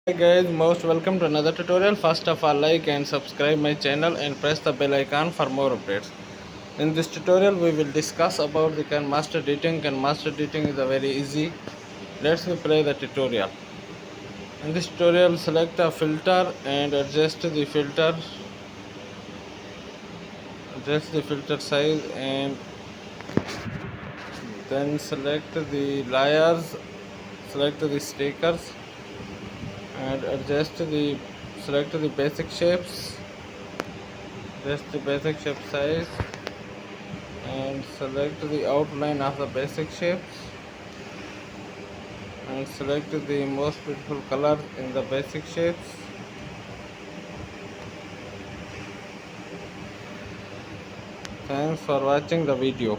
Hi guys, most welcome to another tutorial. First of all, like and subscribe my channel and press the bell icon for more updates. In this tutorial, we will discuss about the master editing. Master editing is a very easy. Let's play the tutorial. In this tutorial, select a filter and adjust the filter size, and then select the layers, select the stickers, and select the basic shapes. Adjust the basic shape size and select the outline of the basic shapes and select the most beautiful color in the basic shapes. Thanks for watching the video.